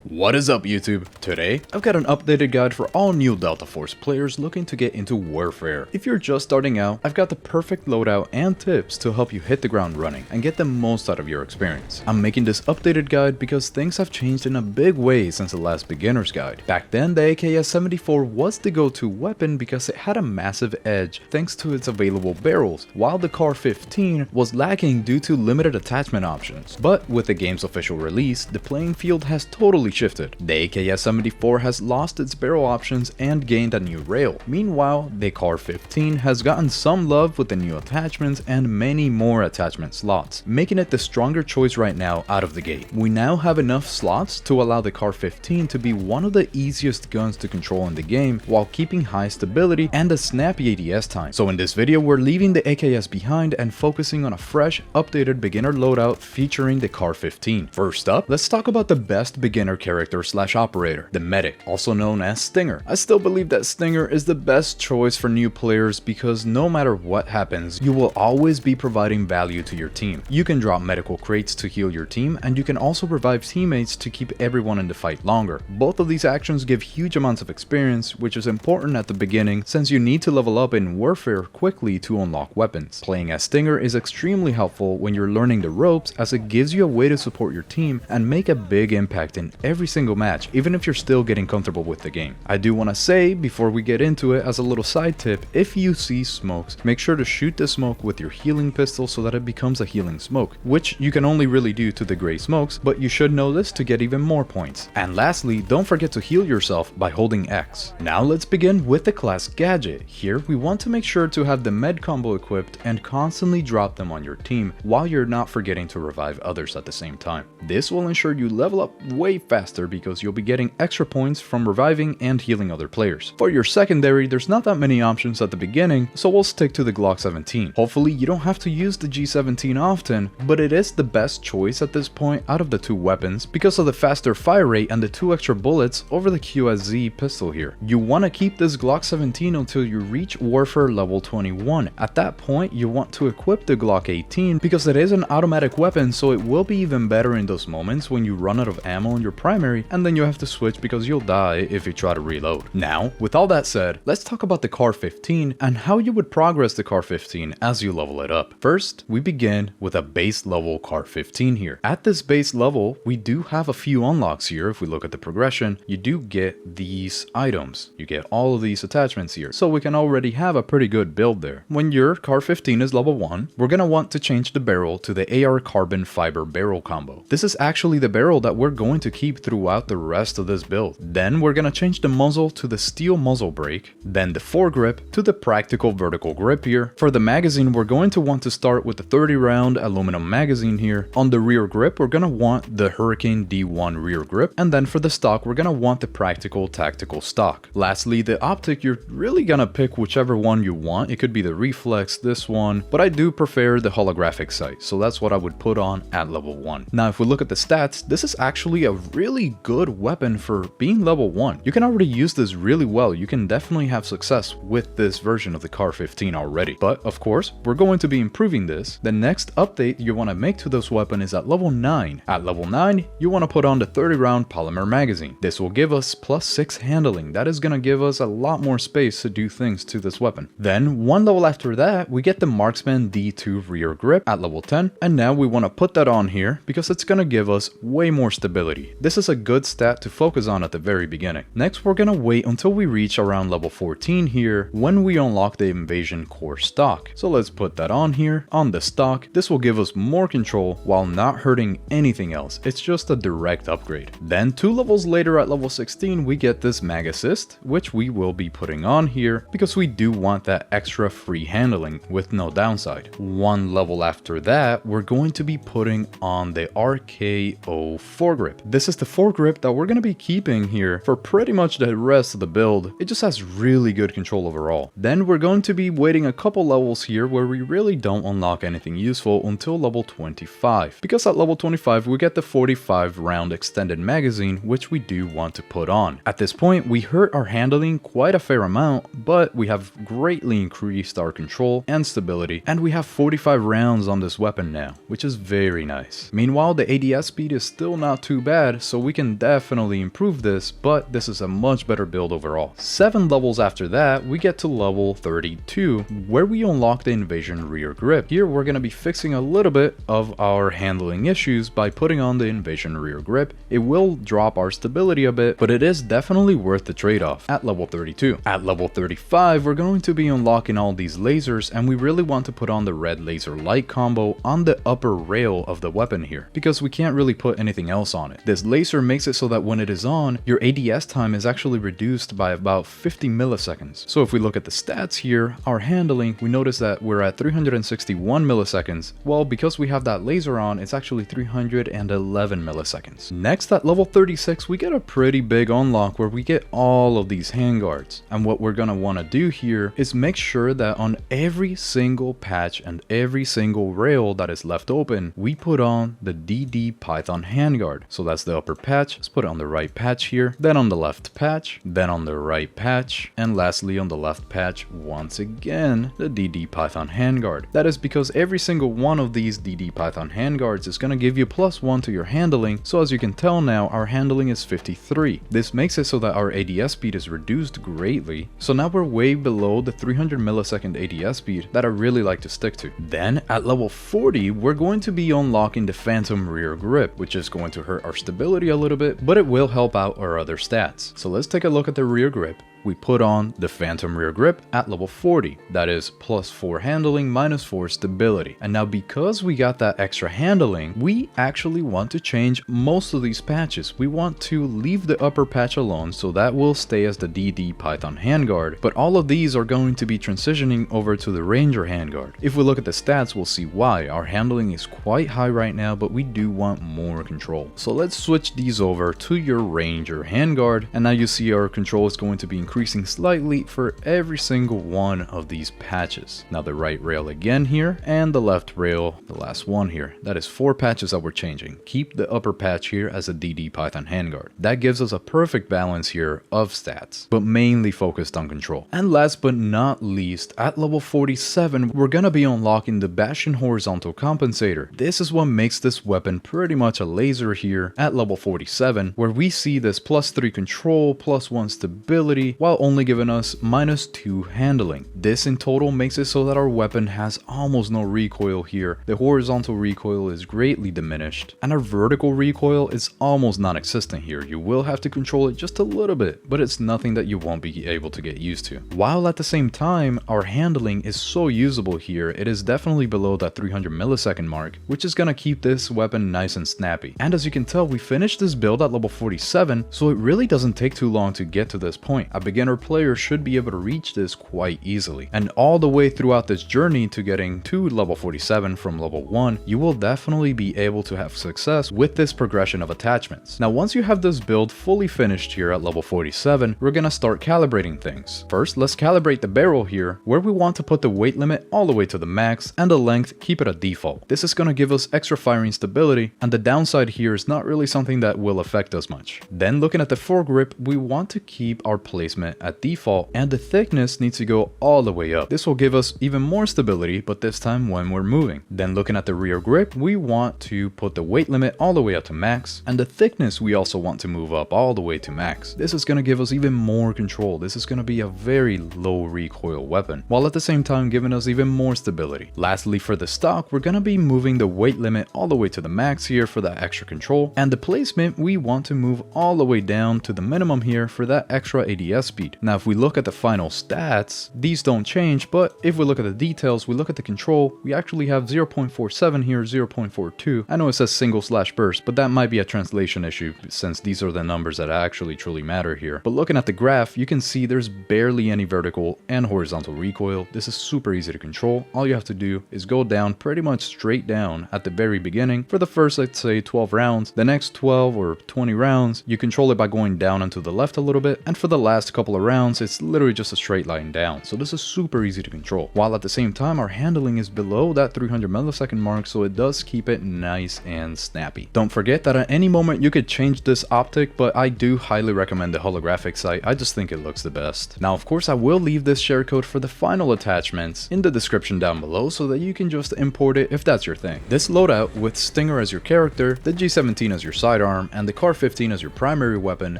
What is up YouTube? Today, I've got an updated guide for all new Delta Force players looking to get into warfare. If you're just starting out, I've got the perfect loadout and tips to help you hit the ground running and get the most out of your experience. I'm making this updated guide because things have changed in a big way since the last beginner's guide. Back then, the AKS-74 was the go-to weapon because it had a massive edge thanks to its available barrels, while the CAR-15 was lacking due to limited attachment options. But with the game's official release, the playing field has totally shifted. The AKS-74 has lost its barrel options and gained a new rail. Meanwhile, the CAR-15 has gotten some love with the new attachments and many more attachment slots, making it the stronger choice right now out of the gate. We now have enough slots to allow the CAR-15 to be one of the easiest guns to control in the game while keeping high stability and a snappy ADS time. So in this video, we're leaving the AKS behind and focusing on a fresh, updated beginner loadout featuring the CAR-15. First up, let's talk about the best beginner character / operator, the medic, also known as Stinger. I still believe that Stinger is the best choice for new players because no matter what happens, you will always be providing value to your team. You can drop medical crates to heal your team, and you can also revive teammates to keep everyone in the fight longer. Both of these actions give huge amounts of experience, which is important at the beginning since you need to level up in warfare quickly to unlock weapons. Playing as Stinger is extremely helpful when you're learning the ropes, as it gives you a way to support your team and make a big impact in every single match, even if you're still getting comfortable with the game. I do want to say, before we get into it, as a little side tip, if you see smokes, make sure to shoot the smoke with your healing pistol so that it becomes a healing smoke, which you can only really do to the gray smokes, but you should know this to get even more points. And lastly, don't forget to heal yourself by holding X. Now let's begin with the class Gadget. Here we want to make sure to have the med combo equipped and constantly drop them on your team while you're not forgetting to revive others at the same time. This will ensure you level up way faster because you'll be getting extra points from reviving and healing other players. For your secondary, there's not that many options at the beginning, so we'll stick to the Glock 17. Hopefully you don't have to use the G17 often, but it is the best choice at this point out of the two weapons because of the faster fire rate and the 2 extra bullets over the QSZ pistol here. You want to keep this Glock 17 until you reach Warfare level 21. At that point, you want to equip the Glock 18 because it is an automatic weapon, so it will be even better in those moments when you run out of ammo on your primary and then you have to switch because you'll die if you try to reload. Now, with all that said, let's talk about the CAR-15 and how you would progress the CAR-15 as you level it up. First, we begin with a base level CAR-15 here. At this base level, we do have a few unlocks here. If we look at the progression, you do get these items. You get all of these attachments here, so we can already have a pretty good build there. When your CAR-15 is level 1, we're gonna want to change the barrel to the AR carbon fiber barrel combo. This is actually the barrel that we're going to keep throughout the rest of this build. Then we're gonna change the muzzle to the steel muzzle brake, then the foregrip to the practical vertical grip here. For the magazine, we're going to want to start with the 30 round aluminum magazine here. On the rear grip, we're gonna want the Hurricane D1 rear grip, and then for the stock, we're gonna want the practical tactical stock. Lastly, the optic, you're really gonna pick whichever one you want. It could be the reflex, this one, but I do prefer the holographic sight, so that's what I would put on at level 1. Now if we look at the stats, this is actually a really good weapon for being level 1. You can already use this really well. You can definitely have success with this version of the CAR-15 already. But of course, we're going to be improving this. The next update you want to make to this weapon is at level 9. At level 9, you want to put on the 30 round polymer magazine. This will give us +6 handling. That is going to give us a lot more space to do things to this weapon. Then one level after that, we get the Marksman D2 rear grip at level 10. And now we want to put that on here because it's going to give us way more stability. This is a good stat to focus on at the very beginning. Next, we're gonna wait until we reach around level 14 here when we unlock the Invasion Core stock. So let's put that on here, on the stock. This will give us more control while not hurting anything else. It's just a direct upgrade. Then 2 levels later at level 16, we get this Mag Assist, which we will be putting on here because we do want that extra free handling with no downside. 1 level after that, we're going to be putting on the RKO foregrip. This is the foregrip that we're going to be keeping here for pretty much the rest of the build. It just has really good control overall. Then we're going to be waiting a couple levels here where we really don't unlock anything useful until level 25. Because at level 25 we get the 45 round extended magazine, which we do want to put on. At this point we hurt our handling quite a fair amount, but we have greatly increased our control and stability, and we have 45 rounds on this weapon now, which is very nice. Meanwhile, the ADS speed is still not too bad, so so we can definitely improve this, but this is a much better build overall. 7 levels after that, we get to level 32, where we unlock the invasion rear grip. Here we're going to be fixing a little bit of our handling issues by putting on the invasion rear grip. It will drop our stability a bit, but it is definitely worth the trade-off at level 32. At level 35, we're going to be unlocking all these lasers, and we really want to put on the red laser light combo on the upper rail of the weapon here, because we can't really put anything else on it. This laser makes it so that when it is on, your ADS time is actually reduced by about 50 milliseconds. So if we look at the stats here, our handling, we notice that we're at 361 milliseconds. Well, because we have that laser on, it's actually 311 milliseconds. Next, at level 36, we get a pretty big unlock where we get all of these handguards. And what we're gonna wanna do here is make sure that on every single patch and every single rail that is left open, we put on the DD Python handguard. So that's the upper patch. Let's put it on the right patch here, then on the left patch, then on the right patch, and lastly on the left patch once again the DD Python handguard. That is because every single one of these DD Python handguards is going to give you +1 to your handling, so as you can tell now our handling is 53. This makes it so that our ADS speed is reduced greatly, so now we're way below the 300 millisecond ADS speed that I really like to stick to. Then at level 40 we're going to be unlocking the phantom rear grip, which is going to hurt our stability a little bit, but it will help out our other stats. So let's take a look at the rear grip. We put on the phantom rear grip at level 40, that is +4 handling, -4 stability. And now because we got that extra handling, we actually want to change most of these patches. We want to leave the upper patch alone, so that will stay as the DD Python handguard, but all of these are going to be transitioning over to the Ranger handguard. If we look at the stats, we'll see why. Our handling is quite high right now, but we do want more control. So let's switch these over to your Ranger handguard, and now you see our control is going to be increasing slightly for every single one of these patches. Now the right rail again here, and the left rail, the last one here. That is 4 patches that we're changing. Keep the upper patch here as a DD Python handguard. That gives us a perfect balance here of stats, but mainly focused on control. And last but not least, at level 47, we're gonna be unlocking the Bastion horizontal compensator. This is what makes this weapon pretty much a laser here at level 47, where we see this +3 control, +1 stability, while only giving us -2 handling. This in total makes it so that our weapon has almost no recoil here. The horizontal recoil is greatly diminished, and our vertical recoil is almost non-existent here. You will have to control it just a little bit, but it's nothing that you won't be able to get used to. While at the same time, our handling is so usable here, it is definitely below that 300 millisecond mark, which is gonna keep this weapon nice and snappy. And as you can tell, we finished this build at level 47, so it really doesn't take too long to get to this point. A beginner player should be able to reach this quite easily. And all the way throughout this journey to getting to level 47 from level 1, you will definitely be able to have success with this progression of attachments. Now once you have this build fully finished here at level 47, we're gonna start calibrating things. First, let's calibrate the barrel here, where we want to put the weight limit all the way to the max, and the length keep it at default. This is gonna give us extra firing stability, and the downside here is not really something that will affect us much. Then looking at the foregrip, we want to keep our placement at default, and the thickness needs to go all the way up. This will give us even more stability, but this time when we're moving. Then looking at the rear grip, we want to put the weight limit all the way up to max, and the thickness we also want to move up all the way to max. This is going to give us even more control. This is going to be a very low recoil weapon, while at the same time giving us even more stability. Lastly, for the stock, we're going to be moving the weight limit all the way to the max here for that extra control, and the placement we want to move all the way down to the minimum here for that extra ADS speed. Now if we look at the final stats, these don't change, but if we look at the details, we look at the control, we actually have 0.47 here, 0.42. I know it says /burst, but that might be a translation issue since these are the numbers that actually truly matter here. But looking at the graph, you can see there's barely any vertical and horizontal recoil. This is super easy to control. All you have to do is go down pretty much straight down at the very beginning for the first, let's say 12 rounds. The next 12 or 20 rounds, you control it by going down and to the left a little bit, and for the last couple of rounds, it's literally just a straight line down, so this is super easy to control, while at the same time our handling is below that 300 millisecond mark, so it does keep it nice and snappy. Don't forget that at any moment you could change this optic, but I do highly recommend the holographic sight. I just think it looks the best. Now of course I will leave this share code for the final attachments in the description down below so that you can just import it if that's your thing. This loadout with Stinger as your character, the G17 as your sidearm, and the CAR-15 as your primary weapon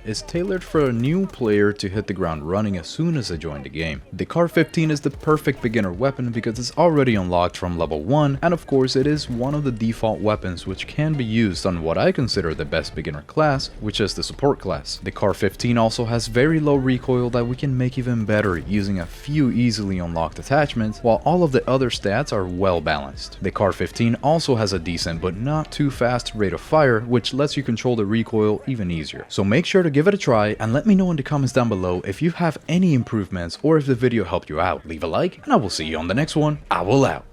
is tailored for a new player to hit the ground running as soon as they join the game. The CAR-15 is the perfect beginner weapon because it's already unlocked from level 1, and of course it is one of the default weapons which can be used on what I consider the best beginner class, which is the support class. The CAR-15 also has very low recoil that we can make even better using a few easily unlocked attachments, while all of the other stats are well balanced. The CAR-15 also has a decent but not too fast rate of fire, which lets you control the recoil even easier. So make sure to give it a try and let me know in the comments down below if you have any improvements or if the video helped you out. Leave a like and I will see you on the next one. I will out.